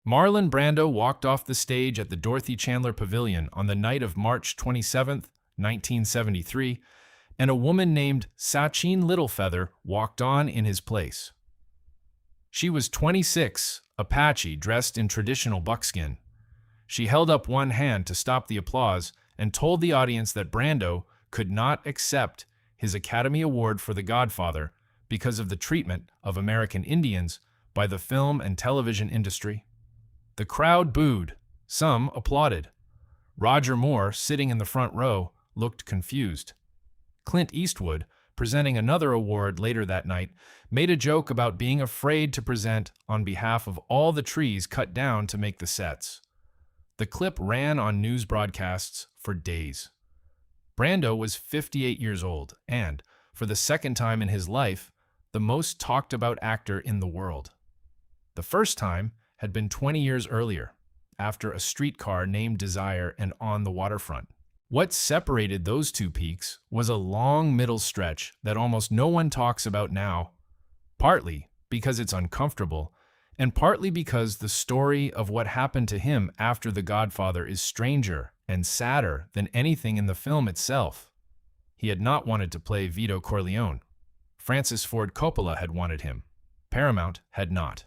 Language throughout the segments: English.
Marlon Brando walked off the stage at the Dorothy Chandler Pavilion on the night of March 27, 1973, and a woman named Sachin Littlefeather walked on in his place. She was 26, Apache dressed in traditional buckskin. She held up one hand to stop the applause and told the audience that Brando could not accept his Academy Award for The Godfather because of the treatment of American Indians by the film and television industry. The crowd booed. Some applauded. Roger Moore, sitting in the front row, looked confused. Clint Eastwood, presenting another award later that night, made a joke about being afraid to present on behalf of all the trees cut down to make the sets. The clip ran on news broadcasts for days. Brando was 58 years old and, for the second time in his life, the most talked about actor in the world. The first time had been 20 years earlier, after A Streetcar Named Desire and On the Waterfront. What separated those two peaks was a long middle stretch that almost no one talks about now, partly because it's uncomfortable, and partly because the story of what happened to him after The Godfather is stranger and sadder than anything in the film itself. He had not wanted to play Vito Corleone. Francis Ford Coppola had wanted him. Paramount had not.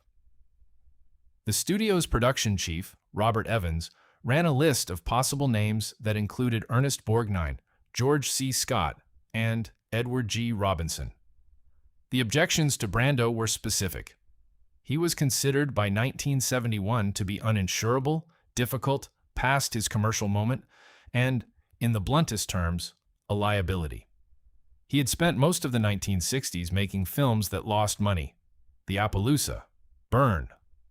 The studio's production chief, Robert Evans, ran a list of possible names that included Ernest Borgnine, George C. Scott, and Edward G. Robinson. The objections to Brando were specific. He was considered by 1971 to be uninsurable, difficult, past his commercial moment, and, in the bluntest terms, a liability. He had spent most of the 1960s making films that lost money. The Appaloosa, Burn,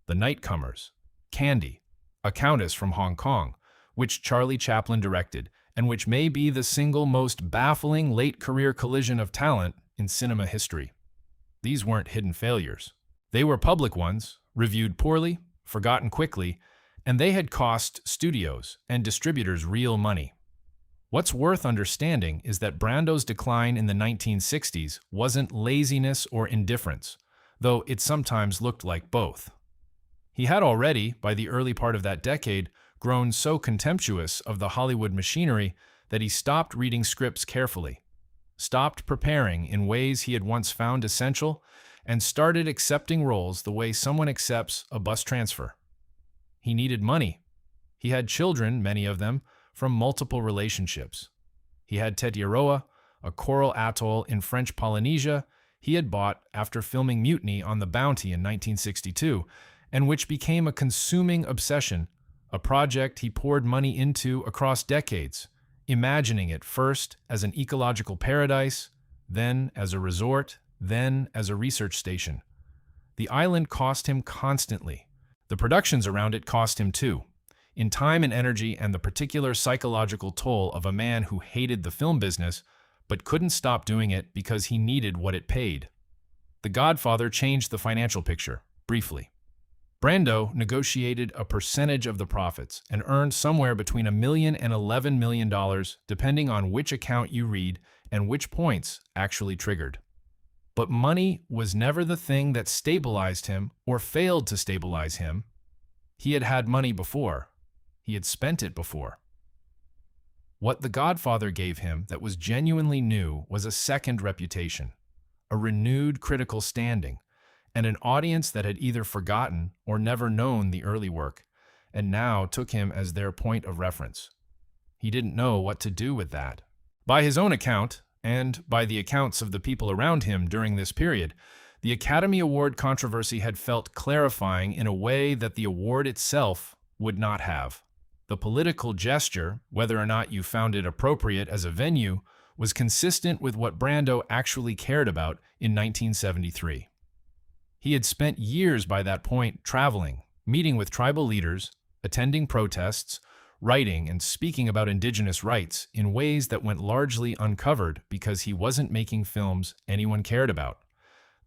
The Nightcomers, Candy, A Countess from Hong Kong, which Charlie Chaplin directed, and which may be the single most baffling late-career collision of talent in cinema history. These weren't hidden failures. They were public ones, reviewed poorly, forgotten quickly, and they had cost studios and distributors real money. What's worth understanding is that Brando's decline in the 1960s wasn't laziness or indifference, though it sometimes looked like both. He had already, by the early part of that decade, grown so contemptuous of the Hollywood machinery that he stopped reading scripts carefully, stopped preparing in ways he had once found essential, and started accepting roles the way someone accepts a bus transfer. He needed money. He had children, many of them, from multiple relationships. He had Tetiaroa, a coral atoll in French Polynesia he had bought after filming Mutiny on the Bounty in 1962, and which became a consuming obsession, a project he poured money into across decades, imagining it first as an ecological paradise, then as a resort, then as a research station. The island cost him constantly. The productions around it cost him too, in time and energy and the particular psychological toll of a man who hated the film business but couldn't stop doing it because he needed what it paid. The Godfather changed the financial picture, briefly. Brando negotiated a percentage of the profits and earned somewhere between $1 million and $11 million, depending on which account you read and which points actually triggered. But money was never the thing that stabilized him or failed to stabilize him. He had had money before. He had spent it before. What The Godfather gave him that was genuinely new was a second reputation, a renewed critical standing, and an audience that had either forgotten or never known the early work, and now took him as their point of reference. He didn't know what to do with that. By his own account, and by the accounts of the people around him during this period, the Academy Award controversy had felt clarifying in a way that the award itself would not have. The political gesture, whether or not you found it appropriate as a venue, was consistent with what Brando actually cared about in 1973. He had spent years by that point traveling, meeting with tribal leaders, attending protests, writing and speaking about indigenous rights in ways that went largely uncovered because he wasn't making films anyone cared about.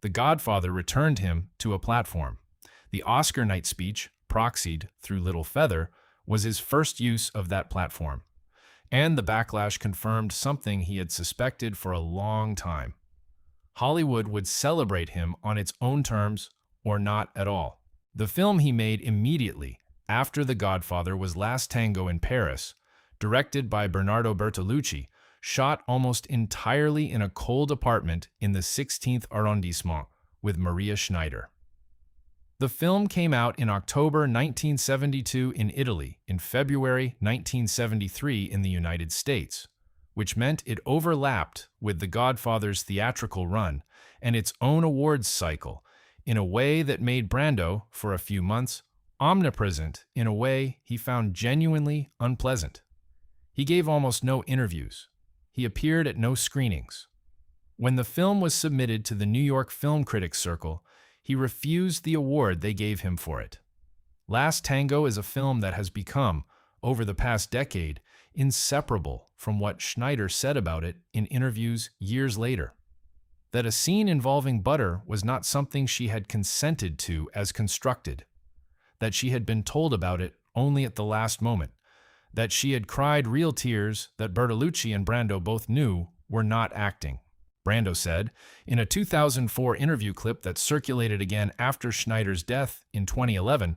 The Godfather returned him to a platform. The Oscar night speech, proxied through Littlefeather, was his first use of that platform. And the backlash confirmed something he had suspected for a long time. Hollywood would celebrate him on its own terms or not at all. The film he made immediately after The Godfather was Last Tango in Paris, directed by Bernardo Bertolucci, shot almost entirely in a cold apartment in the 16th arrondissement with Maria Schneider. The film came out in October 1972 in Italy, in February 1973 in the United States, which meant it overlapped with The Godfather's theatrical run and its own awards cycle in a way that made Brando, for a few months, omnipresent in a way he found genuinely unpleasant. He gave almost no interviews. He appeared at no screenings. When the film was submitted to the New York Film Critics Circle, he refused the award they gave him for it. Last Tango is a film that has become, over the past decade, inseparable from what Schneider said about it in interviews years later. That a scene involving butter was not something she had consented to as constructed. That she had been told about it only at the last moment. That she had cried real tears that Bertolucci and Brando both knew were not acting. Brando said, in a 2004 interview clip that circulated again after Schneider's death in 2011,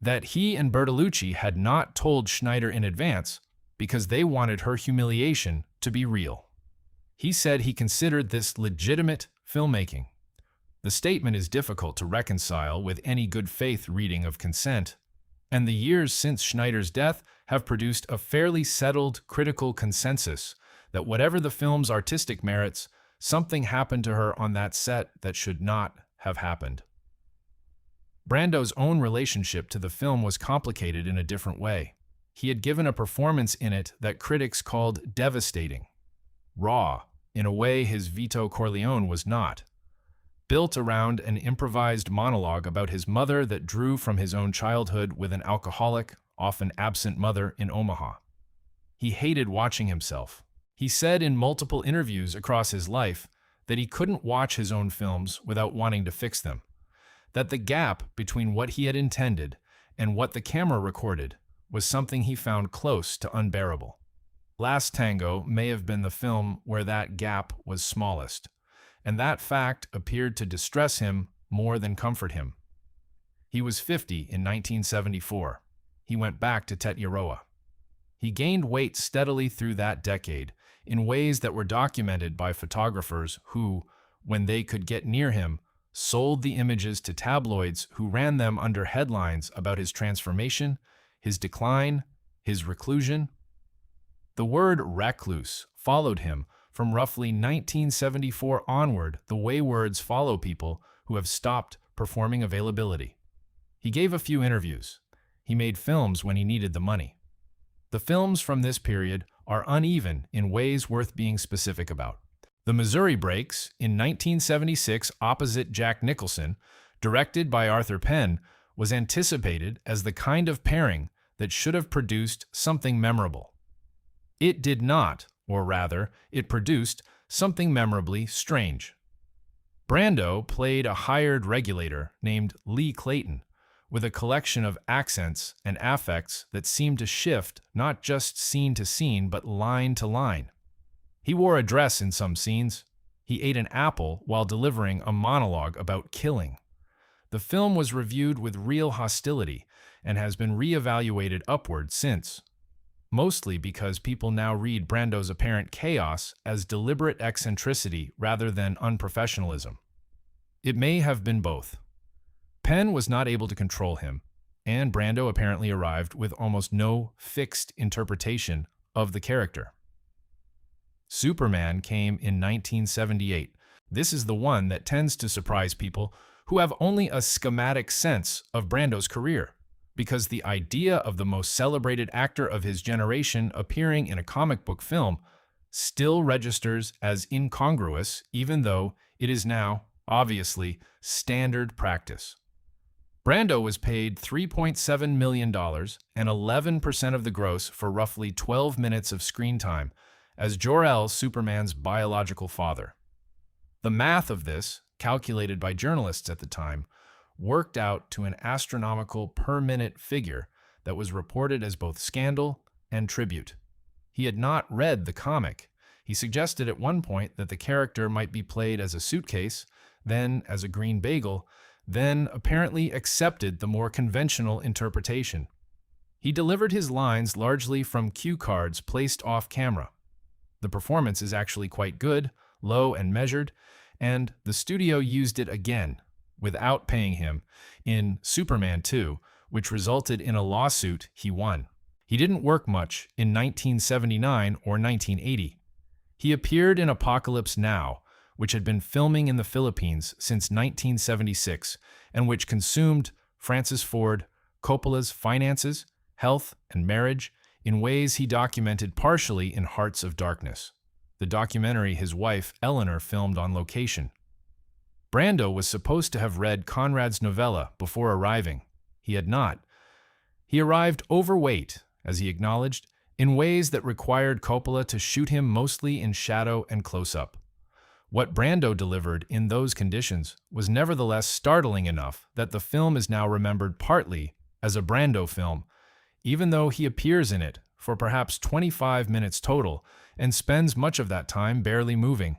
that he and Bertolucci had not told Schneider in advance because they wanted her humiliation to be real. He said he considered this legitimate filmmaking. The statement is difficult to reconcile with any good faith reading of consent, and the years since Schneider's death have produced a fairly settled critical consensus that whatever the film's artistic merits, something happened to her on that set that should not have happened. Brando's own relationship to the film was complicated in a different way. He had given a performance in it that critics called devastating, raw, in a way his Vito Corleone was not, built around an improvised monologue about his mother that drew from his own childhood with an alcoholic, often absent mother in Omaha. He hated watching himself. He said in multiple interviews across his life that he couldn't watch his own films without wanting to fix them, that the gap between what he had intended and what the camera recorded was something he found close to unbearable. Last Tango may have been the film where that gap was smallest, and that fact appeared to distress him more than comfort him. He was 50 in 1974. He went back to Tetiaroa. He gained weight steadily through that decade in ways that were documented by photographers who, when they could get near him, sold the images to tabloids who ran them under headlines about his transformation, his decline, his reclusion. The word recluse followed him from roughly 1974 onward, the way words follow people who have stopped performing availability. He gave a few interviews. He made films when he needed the money. The films from this period are uneven in ways worth being specific about. The Missouri Breaks, in 1976 opposite Jack Nicholson, directed by Arthur Penn, was anticipated as the kind of pairing that should have produced something memorable. It did not, or rather, it produced something memorably strange. Brando played a hired regulator named Lee Clayton, with a collection of accents and affects that seemed to shift not just scene to scene, but line to line. He wore a dress in some scenes. He ate an apple while delivering a monologue about killing. The film was reviewed with real hostility and has been reevaluated upward since, mostly because people now read Brando's apparent chaos as deliberate eccentricity rather than unprofessionalism. It may have been both. Penn was not able to control him, and Brando apparently arrived with almost no fixed interpretation of the character. Superman came in 1978. This is the one that tends to surprise people who have only a schematic sense of Brando's career, because the idea of the most celebrated actor of his generation appearing in a comic book film still registers as incongruous, even though it is now, obviously, standard practice. Brando was paid $3.7 million and 11% of the gross for roughly 12 minutes of screen time as Jor-El, Superman's biological father. The math of this, calculated by journalists at the time, worked out to an astronomical per-minute figure that was reported as both scandal and tribute. He had not read the comic. He suggested at one point that the character might be played as a suitcase, then as a green bagel, then apparently accepted the more conventional interpretation. He delivered his lines largely from cue cards placed off camera. The performance is actually quite good, low and measured, and the studio used it again, without paying him, in Superman 2, which resulted in a lawsuit he won. He didn't work much in 1979 or 1980. He appeared in Apocalypse Now, which had been filming in the Philippines since 1976 and which consumed Francis Ford Coppola's finances, health, and marriage in ways he documented partially in Hearts of Darkness, the documentary his wife Eleanor filmed on location. Brando was supposed to have read Conrad's novella before arriving. He had not. He arrived overweight, as he acknowledged, in ways that required Coppola to shoot him mostly in shadow and close-up. What Brando delivered in those conditions was nevertheless startling enough that the film is now remembered partly as a Brando film, even though he appears in it for perhaps 25 minutes total and spends much of that time barely moving.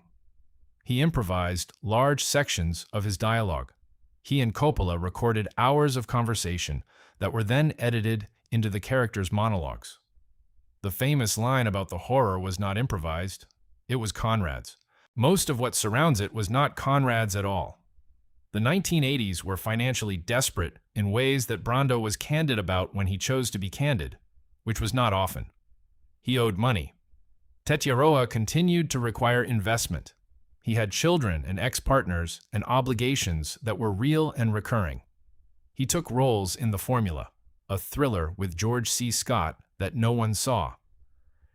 He improvised large sections of his dialogue. He and Coppola recorded hours of conversation that were then edited into the characters' monologues. The famous line about the horror was not improvised, it was Conrad's. Most of what surrounds it was not Conrad's at all. The 1980s were financially desperate in ways that Brando was candid about when he chose to be candid, which was not often. He owed money. Tetiaroa continued to require investment. He had children and ex-partners and obligations that were real and recurring. He took roles in The Formula, a thriller with George C. Scott that no one saw.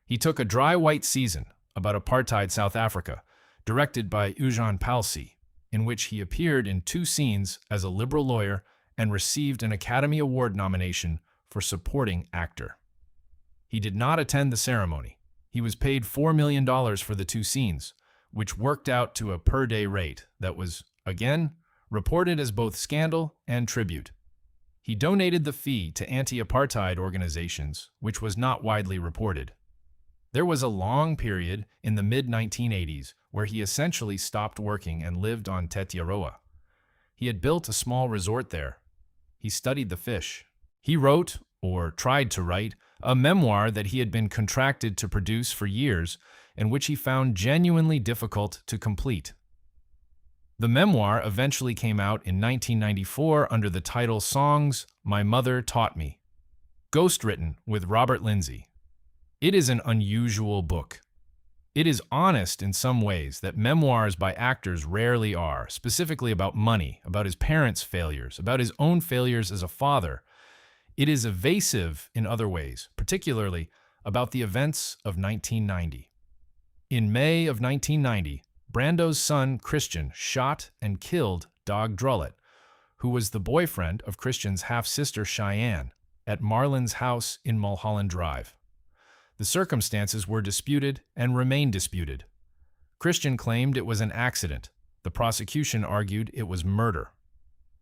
He took A Dry White Season, about apartheid South Africa, directed by Ujan Palsi, in which he appeared in 2 scenes as a liberal lawyer and received an Academy Award nomination for supporting actor. He did not attend the ceremony. He was paid $4 million for the 2 scenes, which worked out to a per-day rate that was, again, reported as both scandal and tribute. He donated the fee to anti-apartheid organizations, which was not widely reported. There was a long period in the mid-1980s where he essentially stopped working and lived on Tetiaroa. He had built a small resort there. He studied the fish. He wrote, or tried to write, a memoir that he had been contracted to produce for years and which he found genuinely difficult to complete. The memoir eventually came out in 1994 under the title Songs My Mother Taught Me, ghostwritten with Robert Lindsay. It is an unusual book. It is honest in some ways that memoirs by actors rarely are, specifically about money, about his parents' failures, about his own failures as a father. It is evasive in other ways, particularly about the events of 1990. In May of 1990, Brando's son Christian shot and killed Doug Drolet, who was the boyfriend of Christian's half-sister Cheyenne, at Marlon's house in Mulholland Drive. The circumstances were disputed and remain disputed. Christian claimed it was an accident. The prosecution argued it was murder.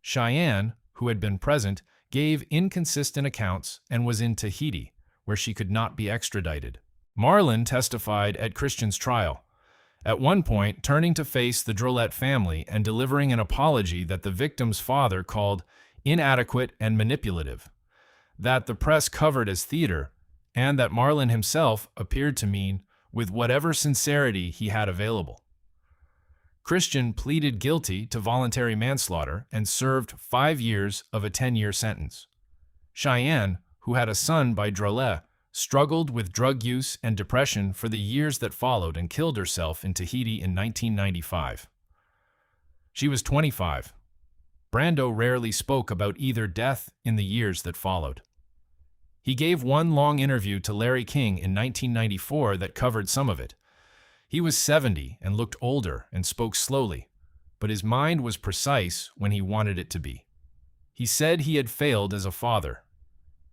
Cheyenne, who had been present, gave inconsistent accounts and was in Tahiti, where she could not be extradited. Marlon testified at Christian's trial, at one point turning to face the Drolet family and delivering an apology that the victim's father called inadequate and manipulative, that the press covered as theater, and that Marlon himself appeared to mean with whatever sincerity he had available. Christian pleaded guilty to voluntary manslaughter and served 5 years of a 10-year sentence. Cheyenne, who had a son by Drolet, struggled with drug use and depression for the years that followed and killed herself in Tahiti in 1995. She was 25. Brando rarely spoke about either death in the years that followed. He gave one long interview to Larry King in 1994 that covered some of it. He was 70 and looked older and spoke slowly, but his mind was precise when he wanted it to be. He said he had failed as a father.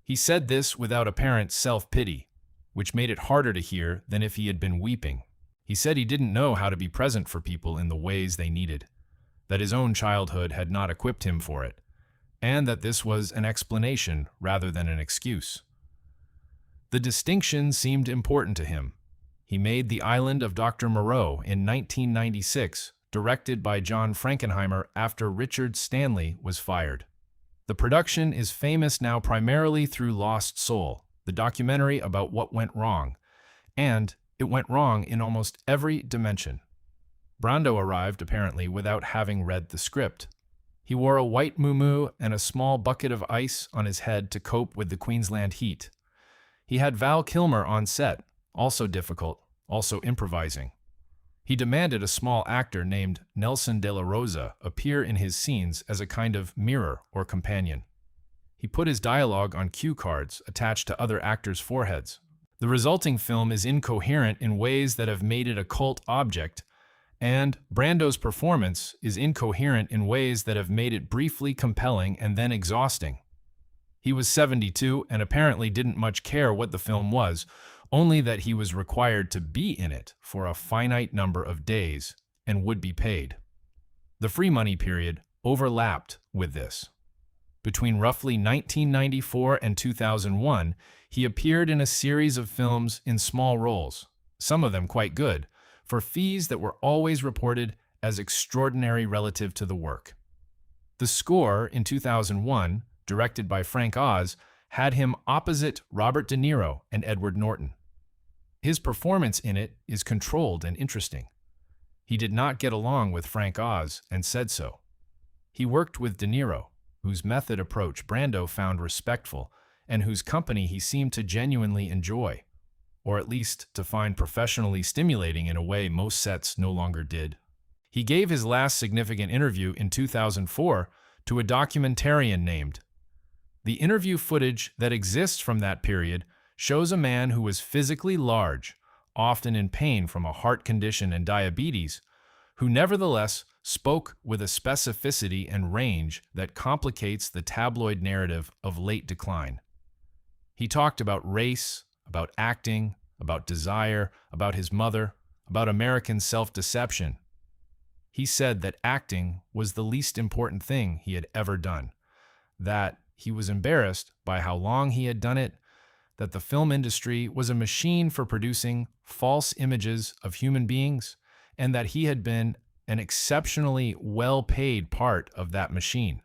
He said this without apparent self-pity, which made it harder to hear than if he had been weeping. He said he didn't know how to be present for people in the ways they needed, that his own childhood had not equipped him for it, and that this was an explanation rather than an excuse. The distinction seemed important to him. He made The Island of Dr. Moreau in 1996 directed by John Frankenheimer after Richard Stanley was fired. The production is famous now primarily through Lost Soul, the documentary about what went wrong, and it went wrong in almost every dimension. Brando arrived, apparently, without having read the script. He wore a white muumuu and a small bucket of ice on his head to cope with the Queensland heat. He had Val Kilmer on set, also difficult, also improvising. He demanded a small actor named Nelson de la Rosa appear in his scenes as a kind of mirror or companion. He put his dialogue on cue cards attached to other actors' foreheads. The resulting film is incoherent in ways that have made it a cult object, and Brando's performance is incoherent in ways that have made it briefly compelling and then exhausting. He was 72 and apparently didn't much care what the film was, only that he was required to be in it for a finite number of days and would be paid. The free money period overlapped with this. Between roughly 1994 and 2001, he appeared in a series of films in small roles, some of them quite good, for fees that were always reported as extraordinary relative to the work. The Score in 2001, directed by Frank Oz, had him opposite Robert De Niro and Edward Norton. His performance in it is controlled and interesting. He did not get along with Frank Oz and said so. He worked with De Niro, whose method approach Brando found respectful and whose company he seemed to genuinely enjoy, or at least to find professionally stimulating in a way most sets no longer did. He gave his last significant interview in 2004 to a documentarian named. The interview footage that exists from that period shows a man who was physically large, often in pain from a heart condition and diabetes, who nevertheless spoke with a specificity and range that complicates the tabloid narrative of late decline. He talked about race, about acting, about desire, about his mother, about American self-deception. He said that acting was the least important thing he had ever done, that he was embarrassed by how long he had done it, that the film industry was a machine for producing false images of human beings, and that he had been an exceptionally well-paid part of that machine.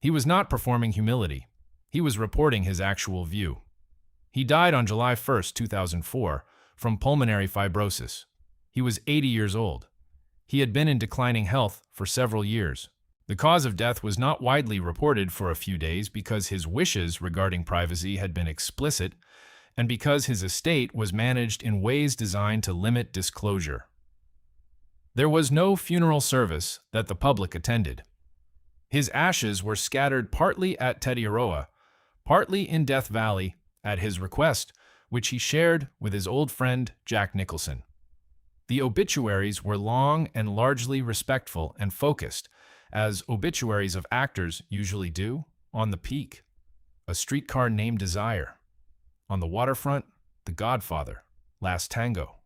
He was not performing humility. He was reporting his actual view. He died on July 1, 2004, from pulmonary fibrosis. He was 80 years old. He had been in declining health for several years. The cause of death was not widely reported for a few days because his wishes regarding privacy had been explicit and because his estate was managed in ways designed to limit disclosure. There was no funeral service that the public attended. His ashes were scattered partly at Tetiaroa, partly in Death Valley, at his request, which he shared with his old friend Jack Nicholson. The obituaries were long and largely respectful and focused, as obituaries of actors usually do, on the peak, A Streetcar Named Desire. On the waterfront, The Godfather, Last Tango.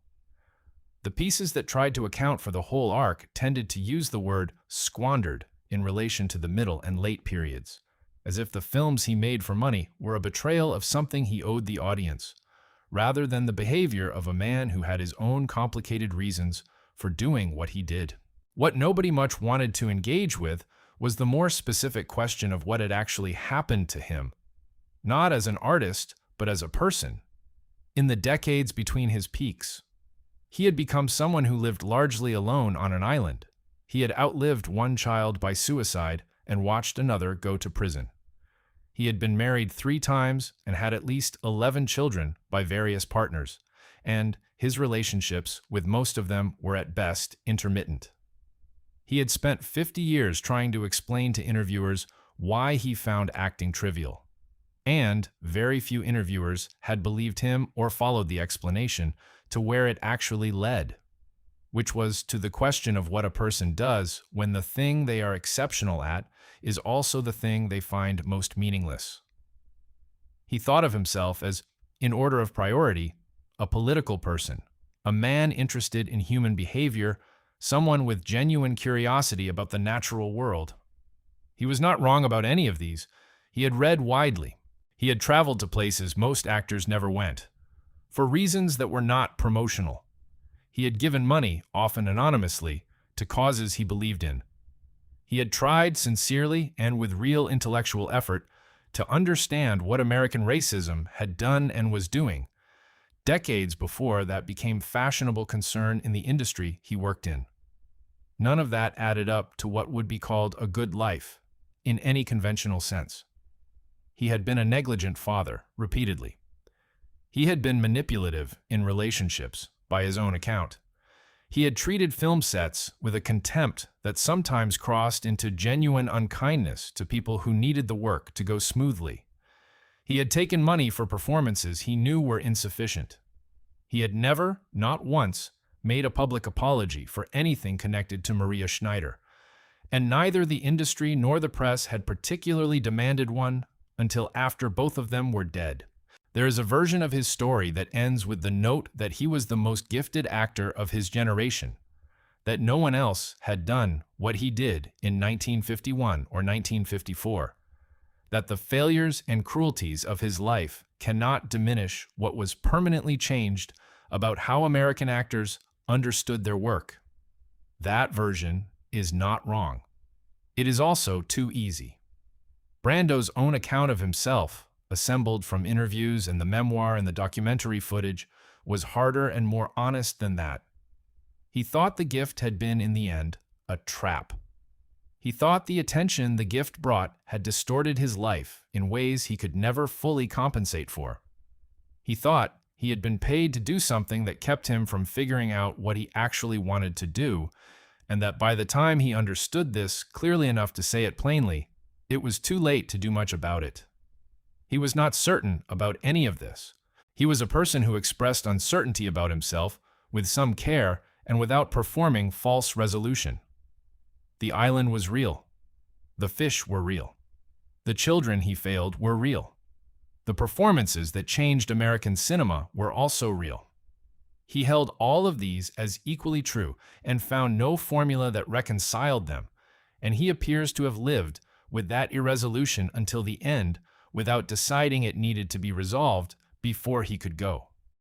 The pieces that tried to account for the whole arc tended to use the word squandered in relation to the middle and late periods, as if the films he made for money were a betrayal of something he owed the audience, rather than the behavior of a man who had his own complicated reasons for doing what he did. What nobody much wanted to engage with was the more specific question of what had actually happened to him, not as an artist, but as a person, in the decades between his peaks. He had become someone who lived largely alone on an island. He had outlived one child by suicide and watched another go to prison. He had been married 3 times and had at least 11 children by various partners, and his relationships with most of them were at best intermittent. He had spent 50 years trying to explain to interviewers why he found acting trivial, and very few interviewers had believed him or followed the explanation to where it actually led, which was to the question of what a person does when the thing they are exceptional at is also the thing they find most meaningless. He thought of himself as, in order of priority, a political person, a man interested in human behavior, someone with genuine curiosity about the natural world. He was not wrong about any of these. He had read widely. He had traveled to places most actors never went, for reasons that were not promotional. He had given money, often anonymously, to causes he believed in. He had tried sincerely and with real intellectual effort to understand what American racism had done and was doing, decades before that became fashionable concern in the industry he worked in. None of that added up to what would be called a good life, in any conventional sense. He had been a negligent father, repeatedly. He had been manipulative in relationships, by his own account. He had treated film sets with a contempt that sometimes crossed into genuine unkindness to people who needed the work to go smoothly. He had taken money for performances he knew were insufficient. He had never, not once, made a public apology for anything connected to Maria Schneider, and neither the industry nor the press had particularly demanded one until after both of them were dead. There is a version of his story that ends with the note that he was the most gifted actor of his generation, that no one else had done what he did in 1951 or 1954, that the failures and cruelties of his life cannot diminish what was permanently changed about how American actors understood their work. That version is not wrong. It is also too easy. Brando's own account of himself, assembled from interviews and the memoir and the documentary footage, was harder and more honest than that. He thought the gift had been, in the end, a trap. He thought the attention the gift brought had distorted his life in ways he could never fully compensate for. He thought he had been paid to do something that kept him from figuring out what he actually wanted to do, and that by the time he understood this clearly enough to say it plainly, it was too late to do much about it. He was not certain about any of this. He was a person who expressed uncertainty about himself with some care and without performing false resolution. The island was real. The fish were real. The children he failed were real. The performances that changed American cinema were also real. He held all of these as equally true and found no formula that reconciled them, and he appears to have lived with that irresolution until the end without deciding it needed to be resolved before he could go.